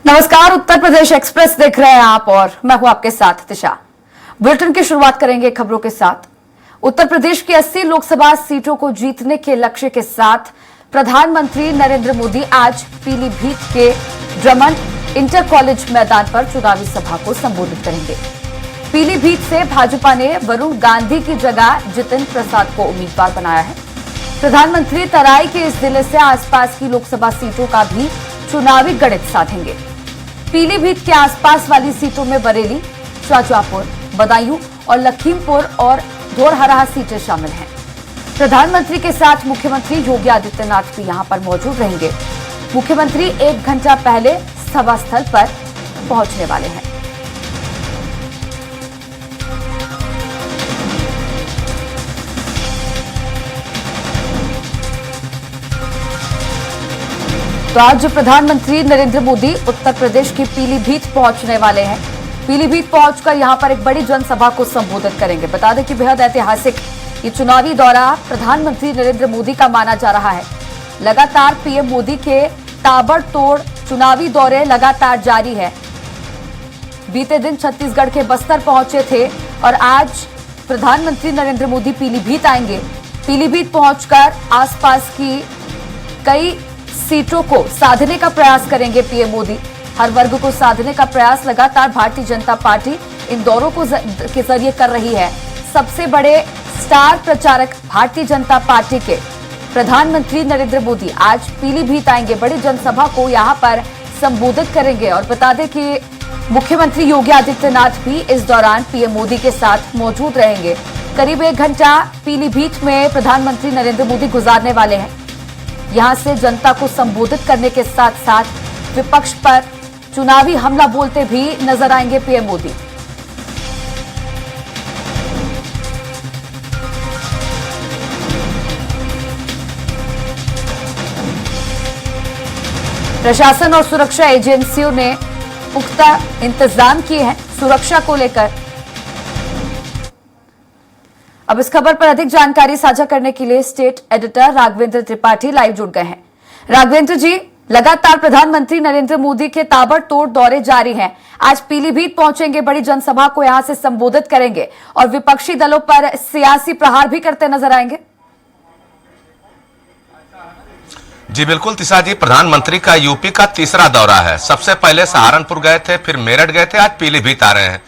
नमस्कार, उत्तर प्रदेश एक्सप्रेस देख रहे हैं आप और मैं हूं आपके साथ दिशा। बुलेटिन की शुरुआत करेंगे खबरों के साथ। उत्तर प्रदेश की 80 लोकसभा सीटों को जीतने के लक्ष्य के साथ प्रधानमंत्री नरेंद्र मोदी आज पीलीभीत के ड्रमन इंटर कॉलेज मैदान पर चुनावी सभा को संबोधित करेंगे। पीलीभीत से भाजपा ने वरुण गांधी की जगह जितिन प्रसाद को उम्मीदवार बनाया है। प्रधानमंत्री तराई के इस जिले से आसपास की लोकसभा सीटों का भी चुनावी गणित साधेंगे। पीलीभीत के आसपास वाली सीटों में बरेली, शाजापुर, बदायूं और लखीमपुर और धौरहरा सीटें शामिल हैं। प्रधानमंत्री के साथ मुख्यमंत्री योगी आदित्यनाथ भी यहां पर मौजूद रहेंगे। मुख्यमंत्री 1 घंटा पहले सभा स्थल पर पहुंचने वाले हैं। तो आज प्रधानमंत्री नरेंद्र मोदी उत्तर प्रदेश के पीलीभीत पहुंचने वाले हैं। पीलीभीत पहुंचकर यहां पर एक बड़ी जनसभा को संबोधित करेंगे। बता दें कि बेहद ऐतिहासिक ये चुनावी दौरा प्रधानमंत्री नरेंद्र मोदी का माना जा रहा है। लगातार पीएम मोदी के ताबड़तोड़ चुनावी दौरे लगातार जारी है। बीते दिन छत्तीसगढ़ के बस्तर पहुंचे थे और आज प्रधानमंत्री नरेंद्र मोदी पीलीभीत आएंगे। पीलीभीत पहुंचकर आसपास की कई सीटों को साधने का प्रयास करेंगे पीएम मोदी। हर वर्ग को साधने का प्रयास लगातार भारतीय जनता पार्टी इन दौरों के जरिए कर रही है। सबसे बड़े स्टार प्रचारक भारतीय जनता पार्टी के प्रधानमंत्री नरेंद्र मोदी आज पीलीभीत आएंगे, बड़ी जनसभा को यहां पर संबोधित करेंगे। और बता दें कि मुख्यमंत्री योगी आदित्यनाथ भी इस दौरान पीएम मोदी के साथ मौजूद रहेंगे। करीब 1 घंटा पीलीभीत में प्रधानमंत्री नरेंद्र मोदी गुजारने वाले हैं। यहां से जनता को संबोधित करने के साथ साथ विपक्ष पर चुनावी हमला बोलते भी नजर आएंगे पीएम मोदी। प्रशासन और सुरक्षा एजेंसियों ने पुख्ता इंतजाम किए हैं सुरक्षा को लेकर। अब इस खबर पर अधिक जानकारी साझा करने के लिए state editor Raghavendra Tripathi live जुड़ गए हैं। राघवेंद्र जी, लगातार प्रधानमंत्री नरेंद्र मोदी के ताबड़तोड़ दौरे जारी हैं। आज पीलीभीत पहुंचेंगे, बड़ी जनसभा को यहां से संबोधित करेंगे और विपक्षी दलों पर सियासी प्रहार भी करते नजर आएंगे। जी बिल्कुल तिशा जी, प्रधानमंत्री का यूपी का तीसरा दौरा है। सबसे पहले सहारनपुर गए थे, फिर मेरठ गए थे, आज पीलीभीत आ रहे हैं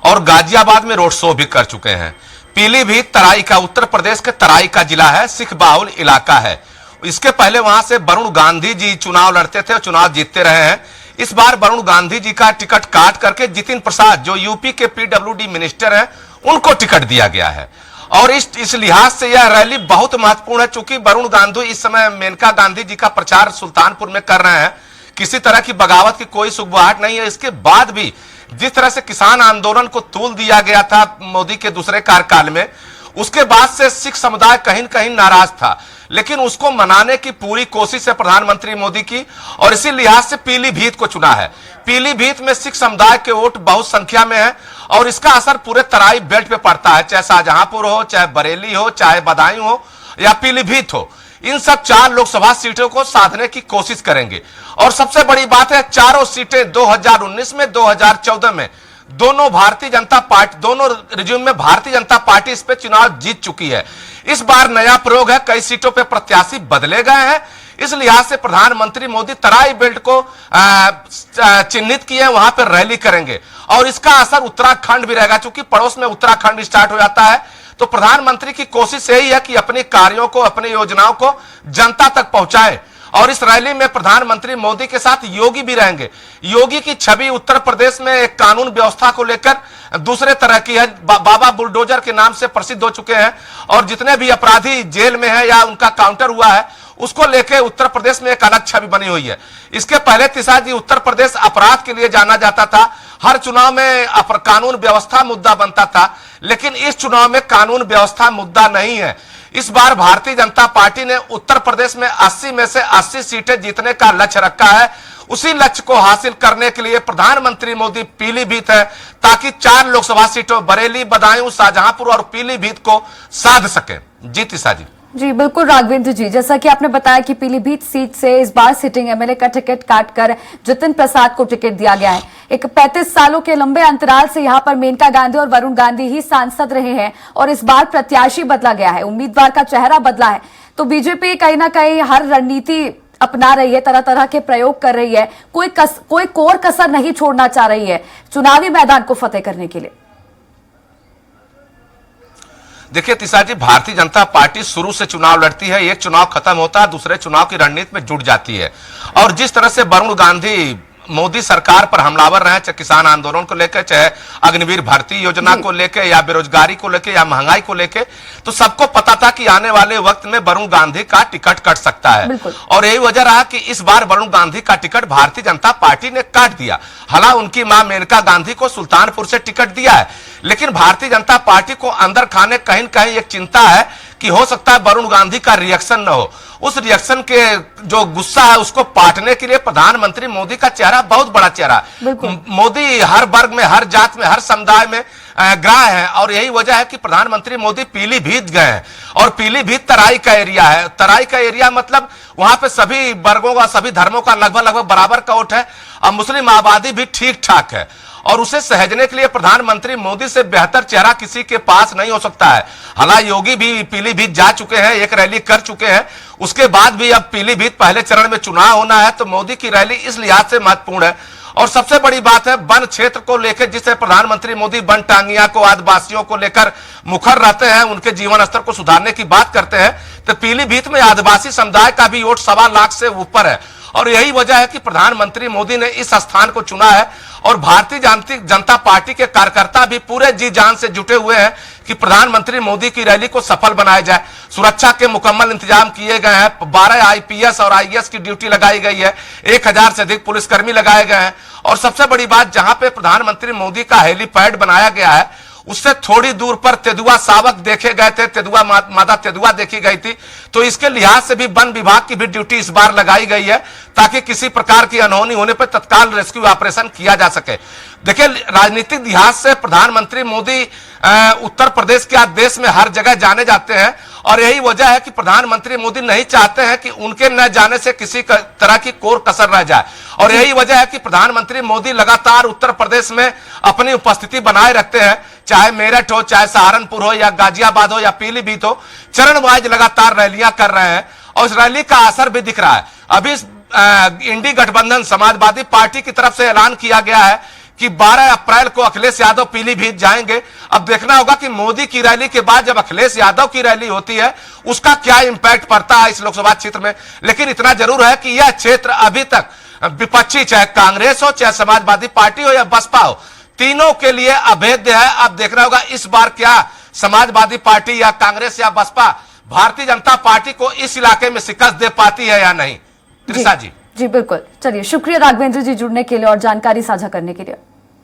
और गाजियाबाद में रोड शो भी कर चुके हैं। पीलीभीत तराई का, उत्तर प्रदेश के तराई का जिला है, सिख बाहुल इलाका है। इसके पहले वहां से वरुण गांधी जी चुनाव लड़ते थे और चुनाव जीतते रहे हैं। इस बार वरुण गांधी जी का टिकट काट करके जितिन प्रसाद, जो यूपी के पीडब्ल्यूडी मिनिस्टर हैं, उनको टिकट दिया गया है। और इस लिहाज से यह रैली बहुत महत्वपूर्ण है, चूंकि वरुण गांधी इस समय मेनका गांधी जी का प्रचार सुल्तानपुर में कर रहे हैं। किसी तरह की बगावत की कोई सुगबुगाहट नहीं है। इसके बाद भी जिस तरह से किसान आंदोलन को तूल दिया गया था मोदी के दूसरे कार्यकाल में, उसके बाद से सिख समुदाय कहीं न कहीं नाराज था, लेकिन उसको मनाने की पूरी कोशिश है प्रधानमंत्री मोदी की और इसी लिहाज से पीलीभीत को चुना है। पीलीभीत में सिख समुदाय के वोट बहुत संख्या में है और इसका असर पूरे तराई बेल्ट पे पड़ता है, चाहे शाहजहांपुर हो, चाहे बरेली हो, चाहे बदायूं हो या पीलीभीत हो। इन सब 4 लोकसभा सीटों को साधने की कोशिश करेंगे। और सबसे बड़ी बात है, चारों सीटें 2019 में, 2014 में दोनों भारतीय जनता पार्टी, दोनों रिज्यूम में भारतीय जनता पार्टी इस पे चुनाव जीत चुकी है। इस बार नया प्रयोग है, कई सीटों पे प्रत्याशी बदले गए हैं। इस लिहाज से प्रधानमंत्री मोदी तराई बेल्ट को चिन्हित किए, वहां पर रैली करेंगे और इसका असर उत्तराखंड भी रहेगा। चूंकि पड़ोस में उत्तराखंड स्टार्ट हो जाता है, तो प्रधानमंत्री की कोशिश यही है कि अपने कार्यों को, अपनी योजनाओं को जनता तक पहुंचाए। और इस रैली में प्रधानमंत्री मोदी के साथ योगी भी रहेंगे। योगी की छवि उत्तर प्रदेश में एक कानून व्यवस्था को लेकर दूसरे तरह की है। बाबा बुलडोजर के नाम से प्रसिद्ध हो चुके हैं और जितने भी अपराधी जेल में है या उनका काउंटर हुआ है, उसको लेकर उत्तर प्रदेश में एक अलग छवि बनी हुई है। इसके पहले तिशा जी, उत्तर प्रदेश अपराध के लिए जाना जाता था। हर चुनाव में कानून व्यवस्था मुद्दा बनता था, लेकिन इस चुनाव में कानून व्यवस्था मुद्दा नहीं है। इस बार भारतीय जनता पार्टी ने उत्तर प्रदेश में 80 में से 80 सीटें जीतने का लक्ष्य रखा है। उसी लक्ष्य को हासिल करने के लिए प्रधानमंत्री मोदी पीलीभीत है, ताकि 4 लोकसभा सीटों बरेली, बदायूं, शाहजहांपुर और पीलीभीत को साध सके। जी तिशा जी। जी बिल्कुल राघवेंद्र जी, जैसा कि आपने बताया कि पीलीभीत सीट से इस बार सिटिंग एमएलए का टिकट काटकर जितिन प्रसाद को टिकट दिया गया है। एक 35 सालों के लंबे अंतराल से यहां पर मेनका गांधी और वरुण गांधी ही सांसद रहे हैं और इस बार प्रत्याशी बदला गया है, उम्मीदवार का चेहरा बदला है। तो बीजेपी कहीं ना कहीं हर रणनीति अपना रही है, तरह तरह के प्रयोग कर रही है, कोई कोर कसर नहीं छोड़ना चाह रही है चुनावी मैदान को फतेह करने के लिए। देखिए तिशा जी, भारतीय जनता पार्टी शुरू से चुनाव लड़ती है, एक चुनाव खत्म होता है दूसरे चुनाव की रणनीति में जुट जाती है। और जिस तरह से वरुण गांधी मोदी सरकार पर हमलावर रहे, चाहे किसान आंदोलन को लेकर, चाहे अग्निवीर भर्ती योजना को लेकर, या बेरोजगारी को लेकर, या महंगाई को लेकर, तो सबको पता था कि आने वाले वक्त में वरुण गांधी का टिकट कट सकता है। और यही वजह रहा कि इस बार वरुण गांधी का टिकट भारतीय जनता पार्टी ने काट दिया। हालांकि उनकी मां मेनका गांधी को सुल्तानपुर से टिकट दिया है, लेकिन भारतीय जनता पार्टी को अंदर खाने कहीं न कहीं एक चिंता है कि हो सकता है वरुण गांधी का रिएक्शन न हो। उस रिएक्शन के जो गुस्सा है उसको पाटने के लिए प्रधानमंत्री मोदी का चेहरा बहुत बड़ा चेहरा। मोदी हर वर्ग में, हर जात में, हर समुदाय में ग्राह्य है और यही वजह है कि प्रधानमंत्री मोदी पीलीभीत गए हैं। और पीलीभीत तराई का एरिया है। तराई का एरिया मतलब वहां पे सभी वर्गों का, सभी धर्मों का लगभग बराबर का वोट है और मुस्लिम आबादी भी ठीक ठाक है। और उसे सहेजने के लिए प्रधानमंत्री मोदी से बेहतर चेहरा किसी के पास नहीं हो सकता है। हालांकि योगी भी पीलीभीत जा चुके हैं, एक रैली कर चुके हैं, उसके बाद भी अब पीलीभीत पहले चरण में चुनाव होना है, तो मोदी की रैली इस लिहाज से महत्वपूर्ण है। और सबसे बड़ी बात है वन क्षेत्र को लेकर, जिसे प्रधानमंत्री मोदी वन टांगिया को, आदिवासियों को लेकर मुखर रहते हैं, उनके जीवन स्तर को सुधारने की बात करते हैं, तो पीलीभीत में आदिवासी समुदाय का भी वोट 1.25 लाख से ऊपर है। और यही वजह है कि प्रधानमंत्री मोदी ने इस स्थान को चुना है। और भारतीय जनता पार्टी के कार्यकर्ता भी पूरे जी जान से जुटे हुए हैं कि प्रधानमंत्री मोदी की रैली को सफल बनाया जाए। सुरक्षा के मुकम्मल इंतजाम किए गए हैं, 12 आईपीएस और आईएएस की ड्यूटी लगाई गई है, 1000 से अधिक पुलिसकर्मी लगाए गए हैं। और सबसे बड़ी बात, जहां पे प्रधानमंत्री मोदी का हेलीपैड बनाया गया है उससे थोड़ी दूर पर तेंदुआ शावक देखे गए थे, तेंदुआ मादा तेंदुआ देखी गई थी। तो इसके लिहाज से भी वन विभाग की भी ड्यूटी इस बार लगाई गई है ताकि किसी प्रकार की अनहोनी होने पर तत्काल रेस्क्यू ऑपरेशन किया जा सके। देखिए, राजनीतिक लिहाज से प्रधानमंत्री मोदी उत्तर प्रदेश के आज देश में हर जगह जाने जाते हैं और यही वजह है कि प्रधानमंत्री मोदी नहीं चाहते हैं कि उनके न जाने से किसी तरह की कोर कसर रह जाए। और यही वजह है कि प्रधानमंत्री मोदी लगातार उत्तर प्रदेश में अपनी उपस्थिति बनाए रखते हैं, चाहे मेरठ हो, चाहे सहारनपुर हो, या गाजियाबाद हो, या पीलीभीत हो, चरण वाइज लगातार रैलियां कर रहे हैं और इस रैली का असर भी दिख रहा है। अभी इंडी गठबंधन समाजवादी पार्टी की तरफ से ऐलान किया गया है कि 12 अप्रैल को अखिलेश यादव पीलीभीत जाएंगे। अब देखना होगा कि मोदी की रैली के बाद जब अखिलेश यादव की रैली होती है उसका क्या इंपैक्ट पड़ता है इस लोकसभा क्षेत्र में। लेकिन इतना जरूर है कि यह क्षेत्र अभी तक विपक्षी, चाहे कांग्रेस हो, चाहे समाजवादी पार्टी हो या बसपा हो, तीनों के लिए अभेद्य है। अब देखना होगा इस बार क्या समाजवादी पार्टी या कांग्रेस या बसपा भारतीय जनता पार्टी को इस इलाके में शिकस्त दे पाती है या नहीं। त्रिषा जी जी बिल्कुल, चलिए शुक्रिया राघवेंद्र जी जुड़ने के लिए और जानकारी साझा करने के लिए।